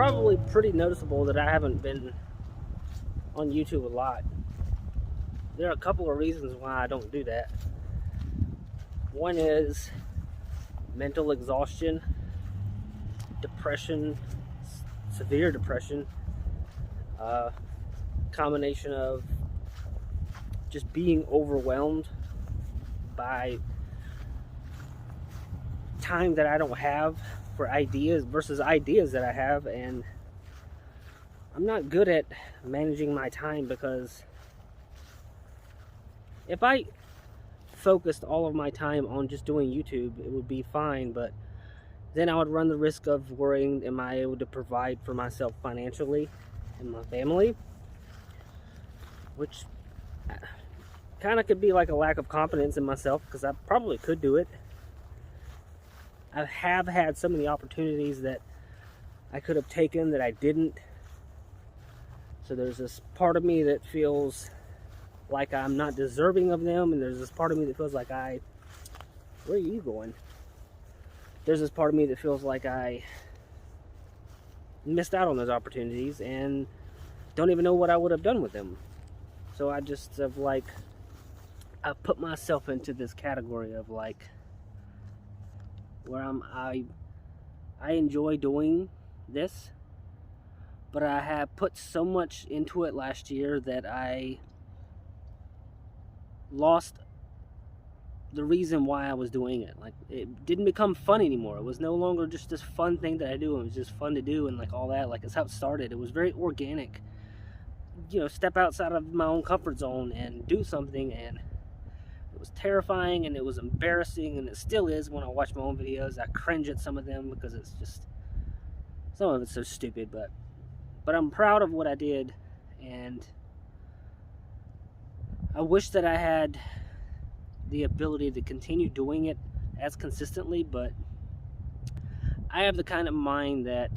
probably pretty noticeable that I haven't been on YouTube a lot. There are a couple of reasons why I don't do that. One is mental exhaustion, depression, severe depression, combination of just being overwhelmed by time that I don't have for ideas versus ideas that I have, and I'm not good at managing my time, because if I focused all of my time on just doing YouTube, it would be fine, but then I would run the risk of worrying, am I able to provide for myself financially and my family, which kind of could be like a lack of confidence in myself, because I probably could do it. I have had so many opportunities that I could have taken that I didn't. So there's this part of me that feels like I'm not deserving of them, and there's this part of me that feels like where are you going? There's this part of me that feels like I missed out on those opportunities and don't even know what I would have done with them. So I just have I put myself into this category of where I enjoy doing this, but I have put so much into it last year that I lost the reason why I was doing it. It didn't become fun anymore. It was no longer just this fun thing that I do. It was just fun to do, and all that. It's how it started. It was very organic. Step outside of my own comfort zone and do something, and it was terrifying, and it was embarrassing, and it still is when I watch my own videos. I cringe at some of them because it's just, some of it's so stupid, but I'm proud of what I did, and I wish that I had the ability to continue doing it as consistently, but I have the kind of mind that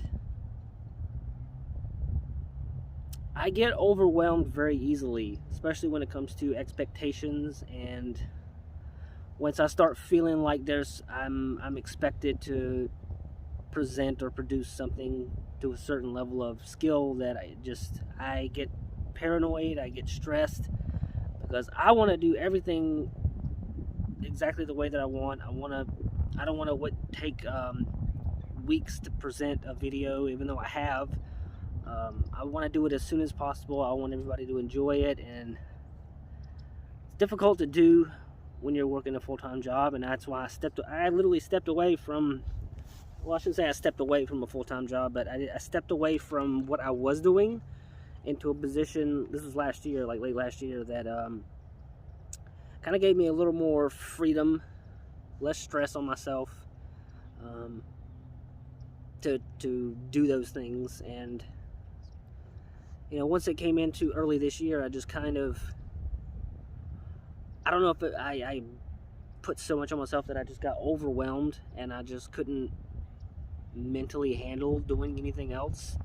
I get overwhelmed very easily, especially when it comes to expectations, and once I start feeling like I'm expected to present or produce something to a certain level of skill, that I get paranoid, I get stressed, because I want to do everything exactly the way that I want. I don't want to take weeks to present a video, even though I have. I want to do it as soon as possible. I want everybody to enjoy it, and it's difficult to do when you're working a full-time job, and that's why I literally stepped away from, well, I shouldn't say I stepped away from a full-time job, but I stepped away from what I was doing into a position, this was last year, late last year, that kind of gave me a little more freedom, less stress on myself, to do those things. And once it came into early this year, I just kind of, I don't know if I put so much on myself that I just got overwhelmed, and I just couldn't mentally handle doing anything else,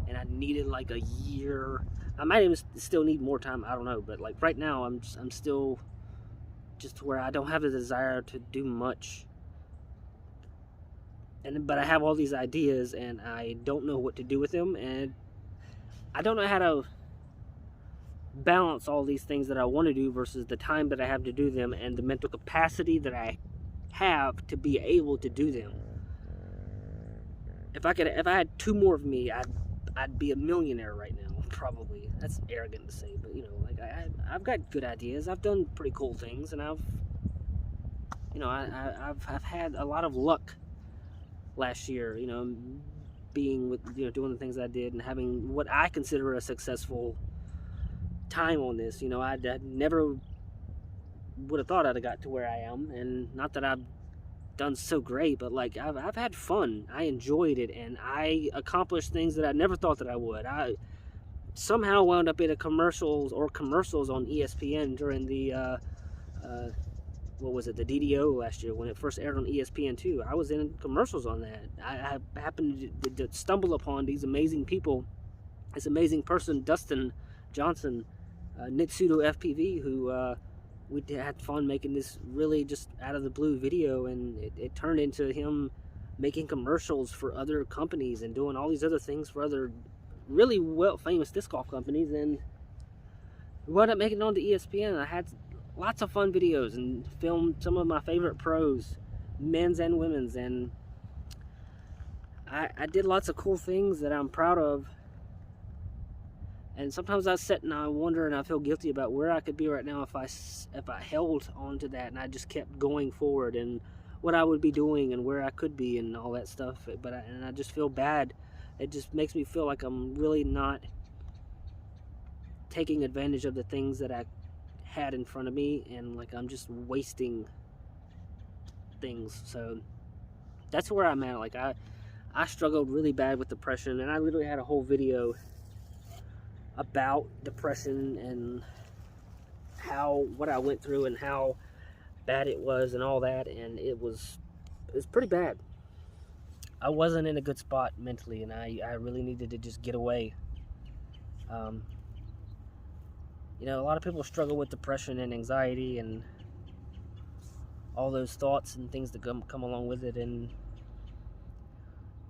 and I needed a year. I might even still need more time, I don't know, but right now I'm still just where I don't have the desire to do much, but I have all these ideas, and I don't know what to do with them, and I don't know how to balance all these things that I want to do versus the time that I have to do them, and the mental capacity that I have to be able to do them. If I had two more of me, I'd be a millionaire right now, probably. That's arrogant to say, but I've got good ideas. I've done pretty cool things, and I've had a lot of luck last year, being with, doing the things I did and having what I consider a successful time on this. I never would have thought I'd have got to where I am, and not that I've done so great, but I've had fun. I enjoyed it, and I accomplished things that I never thought that I would. I somehow wound up in commercials on ESPN during the what was it, the DDO last year, when it first aired on ESPN2. I was in commercials on that. I happened to stumble upon these amazing people, this amazing person, Dustin Johnson, Nitsudo FPV, who we had fun making this really just out of the blue video, and it turned into him making commercials for other companies and doing all these other things for other really well famous disc golf companies, and we wound up making it onto ESPN. I had lots of fun videos and filmed some of my favorite pros, men's and women's, and I did lots of cool things that I'm proud of. And sometimes I sit and I wonder and I feel guilty about where I could be right now if I held on to that and I just kept going forward, and what I would be doing and where I could be and all that stuff. But I just feel bad. It just makes me feel like I'm really not taking advantage of the things that I had in front of me, and like I'm just wasting things. So that's where I'm at. Like I struggled really bad with depression, and I literally had a whole video about depression and what I went through and how bad it was and all that, and it's pretty bad. I wasn't in a good spot mentally, and I really needed to just get away. You know, a lot of people struggle with depression and anxiety and all those thoughts and things that come along with it. And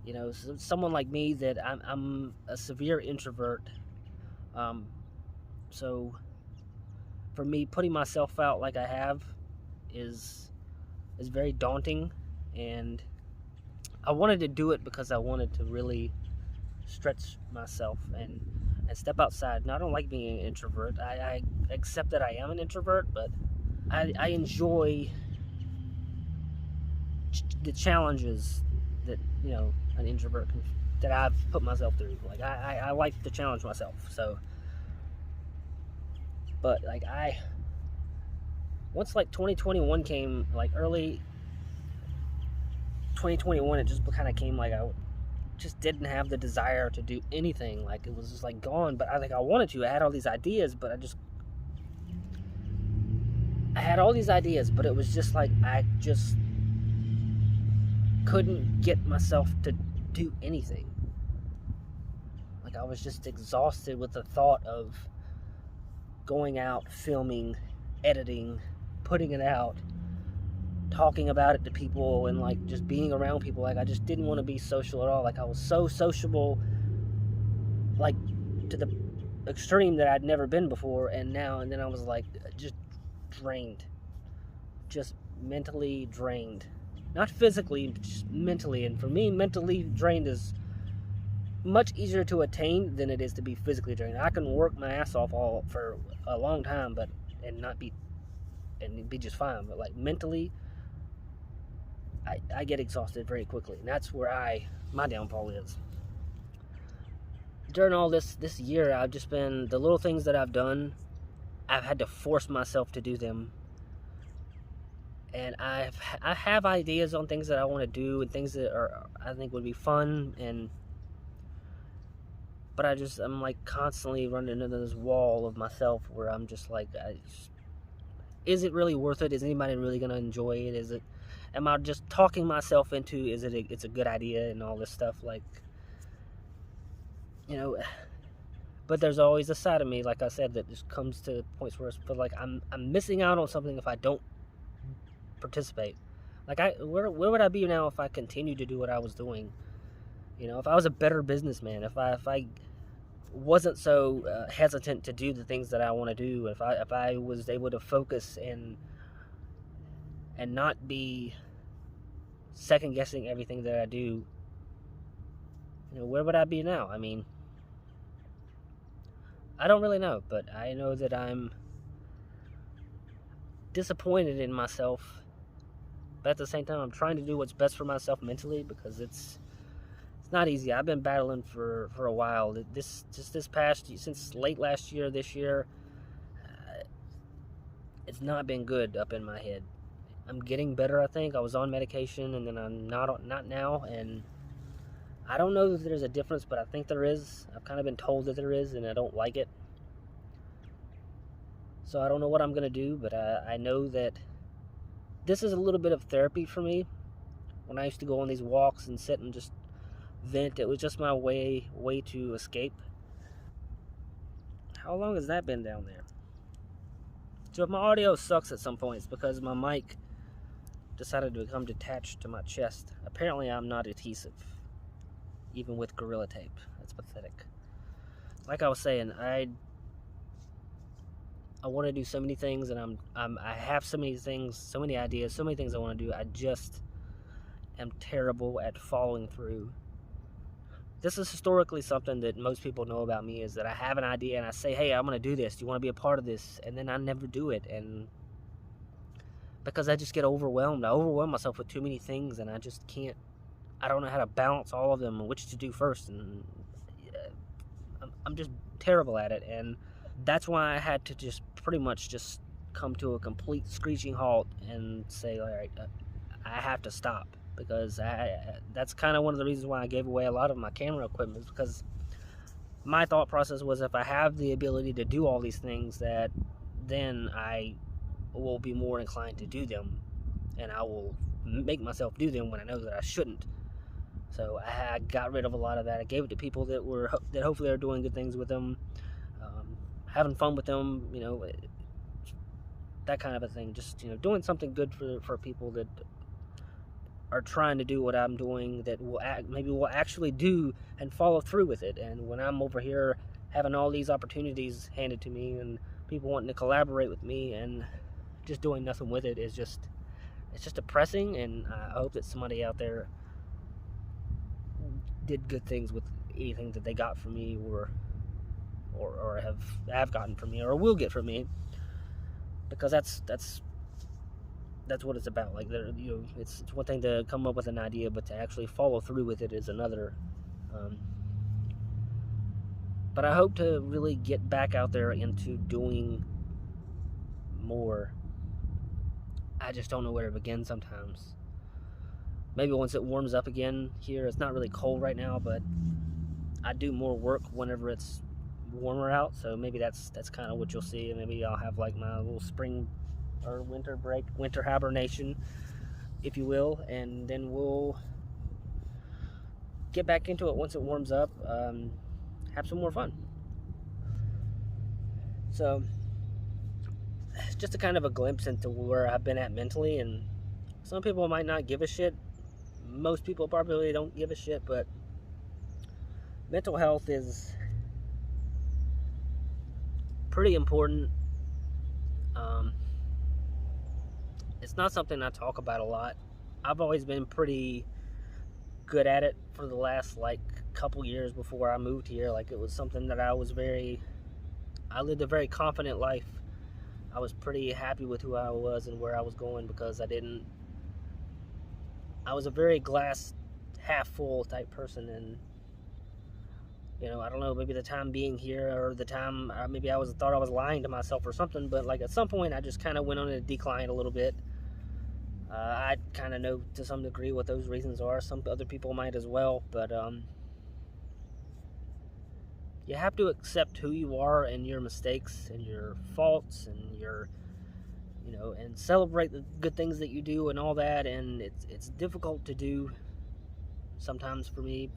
you know, someone like me, that I'm a severe introvert. So for me, putting myself out like I have is very daunting, and I wanted to do it because I wanted to really stretch myself and step outside. Now, I don't like being an introvert. I accept that I am an introvert, but I enjoy the challenges that, you know, an introvert that I've put myself through. Like I like to challenge myself. So, but like once like 2021 came, like early 2021, it just kind of came like I just didn't have the desire to do anything. Like it was just like gone. But I wanted to. I had all these ideas, but I had all these ideas, but it was just like I just couldn't get myself to do anything. Like I was just exhausted with the thought of going out, filming, editing, putting it out, talking about it to people, and like just being around people. Like I just didn't want to be social at all. Like I was so sociable, like to the extreme that I'd never been before, and then I was like just drained, just mentally drained. Not physically, just mentally. And for me, mentally drained is much easier to attain than it is to be physically drained. I can work my ass off all for a long time, and be just fine. But like mentally, I get exhausted very quickly, and that's where my downfall is. During all this year, I've just been, the little things that I've done, I've had to force myself to do them. And I have ideas on things that I want to do and things that I think would be fun, but I'm like constantly running into this wall of myself where I'm just like, is it really worth it? Is anybody really going to enjoy it? Am I just talking myself into, it's a good idea and all this stuff? Like, you know, but there's always a side of me, like I said, that just comes to points where I feel like I'm missing out on something if I don't participate. Like where would I be now if I continued to do what I was doing? You know, if I was a better businessman, if I wasn't so hesitant to do the things that I want to do, if I was able to focus and not be second guessing everything that I do, you know, where would I be now? I mean, I don't really know, but I know that I'm disappointed in myself. But at the same time, I'm trying to do what's best for myself mentally, because it's not easy. I've been battling for a while. This past, since late last year, this year, it's not been good up in my head. I'm getting better, I think. I was on medication, and then I'm not now, and I don't know if there's a difference, but I think there is. I've kind of been told that there is, and I don't like it. So I don't know what I'm going to do, but I know that this is a little bit of therapy for me. When I used to go on these walks and sit and just vent, it was just my way to escape. How long has that been down there? So if my audio sucks at some points because my mic decided to become detached to my chest. Apparently I'm not adhesive, even with Gorilla Tape. That's pathetic. Like I was saying, I want to do so many things, and I have so many things, so many ideas, so many things I want to do. I just am terrible at following through. This is historically something that most people know about me, is that I have an idea and I say, hey, I'm going to do this. Do you want to be a part of this? And then I never do it. And because I just get overwhelmed. I overwhelm myself with too many things, and I just can't. I don't know how to balance all of them and which to do first. And I'm just terrible at it. And that's why I had to just pretty much just come to a complete screeching halt and say, all right, I have to stop. Because that's kind of one of the reasons why I gave away a lot of my camera equipment, is because my thought process was, if I have the ability to do all these things, that then I will be more inclined to do them, and I will make myself do them when I know that I shouldn't. So I got rid of a lot of that. I gave it to people that hopefully are doing good things with them, having fun with them, that kind of a thing. Just doing something good for people that are trying to do what I'm doing, that maybe will actually do and follow through with it. And when I'm over here having all these opportunities handed to me and people wanting to collaborate with me and just doing nothing with it, it's just depressing. And I hope that somebody out there did good things with anything that they got from me, or have gotten from me, or will get from me, because that's what it's about. Like, it's one thing to come up with an idea, but to actually follow through with it is another. But I hope to really get back out there into doing more. I just don't know where to begin sometimes. Maybe once it warms up again here. It's not really cold right now, but I do more work whenever it's warmer out, so maybe that's kind of what you'll see. Maybe I'll have like my little spring or winter break, winter hibernation, if you will, and then we'll get back into it once it warms up, have some more fun. So just a kind of a glimpse into where I've been at mentally, and some people might not give a shit. Most people probably don't give a shit, but mental health is pretty important. It's not something I talk about a lot. I've always been pretty good at it for the last couple years before I moved here. Like, it was something that I lived a very confident life. I was pretty happy with who I was and where I was going, because I was a very glass half full type person. And I don't know, maybe the time being here, or the time maybe I thought I was lying to myself or something, but at some point I just kind of went on a decline a little bit. I kind of know to some degree what those reasons are. Some other people might as well, but you have to accept who you are and your mistakes and your faults and and celebrate the good things that you do and all that. And it's difficult to do sometimes for me,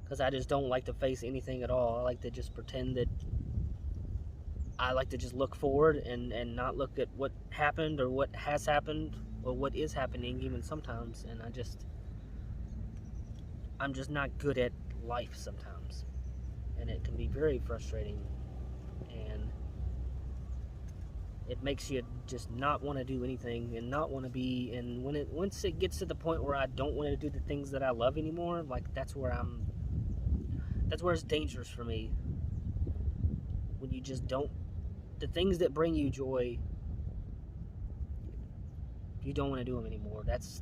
because I just don't like to face anything at all. I like to just pretend that I like to just look forward and not look at what happened or what has happened or what is happening even sometimes. And I'm just not good at life sometimes. And it can be very frustrating. And it makes you just not want to do anything and not want to be. And once it gets to the point where I don't want to do the things that I love anymore, that's where it's dangerous for me. When you just don't, the things that bring you joy, you don't want to do them anymore. That's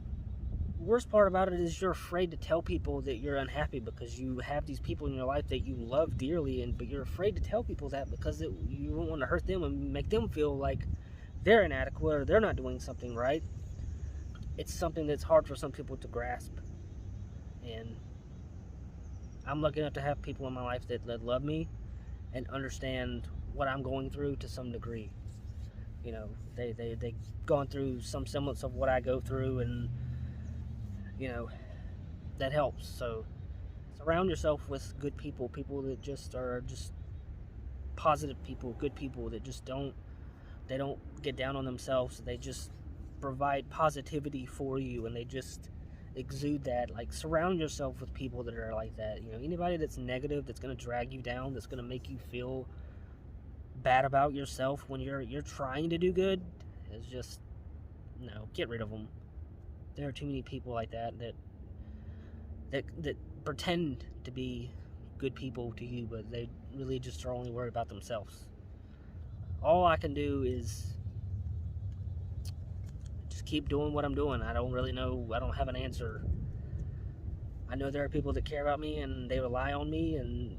the worst part about it, is you're afraid to tell people that you're unhappy, because you have these people in your life that you love dearly, but you're afraid to tell people that because you don't want to hurt them and make them feel like they're inadequate or they're not doing something right. It's something that's hard for some people to grasp. And I'm lucky enough to have people in my life that love me and understand what I'm going through to some degree. They've gone through some semblance of what I go through, and that helps. So surround yourself with good people, people that just are just positive people, good people that just don't get down on themselves. They just provide positivity for you, and they just exude that. Like, surround yourself with people that are like that. Anybody that's negative, that's going to drag you down, that's going to make you feel bad about yourself when you're trying to do good, is just, no, get rid of them. There are too many people like that pretend to be good people to you, but they really just are only worried about themselves. All I can do is just keep doing what I'm doing. I don't really know. I don't have an answer. I know there are people that care about me and they rely on me, and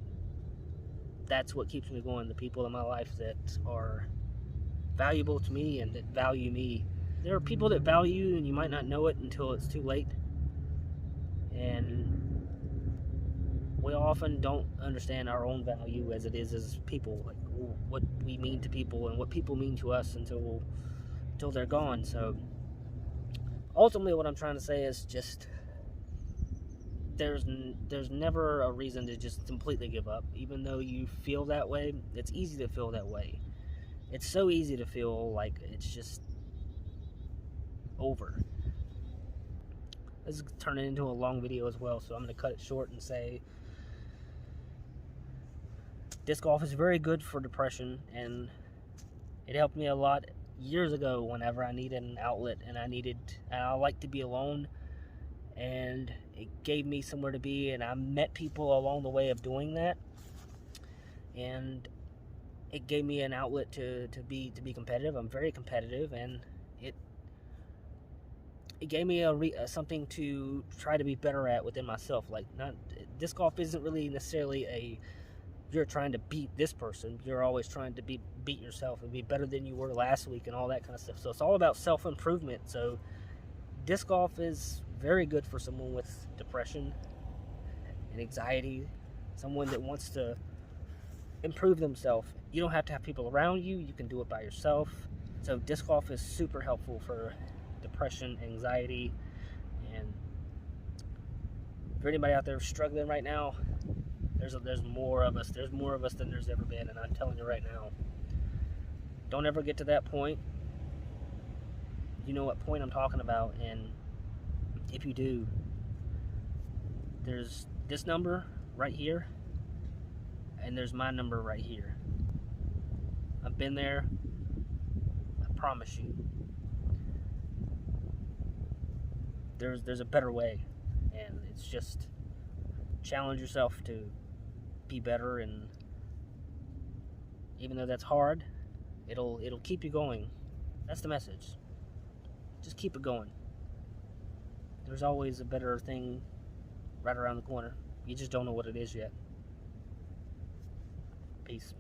that's what keeps me going. The people in my life that are valuable to me and that value me. There are people that value you and you might not know it until it's too late. And we often don't understand our own value as it is as people, like what we mean to people and what people mean to us until they're gone. So ultimately what I'm trying to say is just there's never a reason to just completely give up. Even though you feel that way, it's easy to feel that way. It's so easy to feel like it's just over. This is turning into a long video as well, so I'm going to cut it short and say disc golf is very good for depression, and it helped me a lot years ago whenever I needed an outlet, and I like to be alone, and it gave me somewhere to be, and I met people along the way of doing that, and it gave me an outlet to be competitive. I'm very competitive, and it gave me something to try to be better at within myself. Like, disc golf isn't really necessarily you're trying to beat this person. You're always trying to beat yourself and be better than you were last week and all that kind of stuff. So it's all about self-improvement. So disc golf is very good for someone with depression and anxiety, someone that wants to improve themselves. You don't have to have people around you. You can do it by yourself. So disc golf is super helpful for depression, anxiety, and for anybody out there struggling right now, there's more of us. There's more of us than there's ever been, and I'm telling you right now, don't ever get to that point. You know what point I'm talking about, and if you do, there's this number right here, and there's my number right here. I've been there. I promise you. There's a better way, and it's just challenge yourself to be better, and even though that's hard, it'll keep you going. That's the message. Just keep it going. There's always a better thing right around the corner. You just don't know what it is yet. Peace.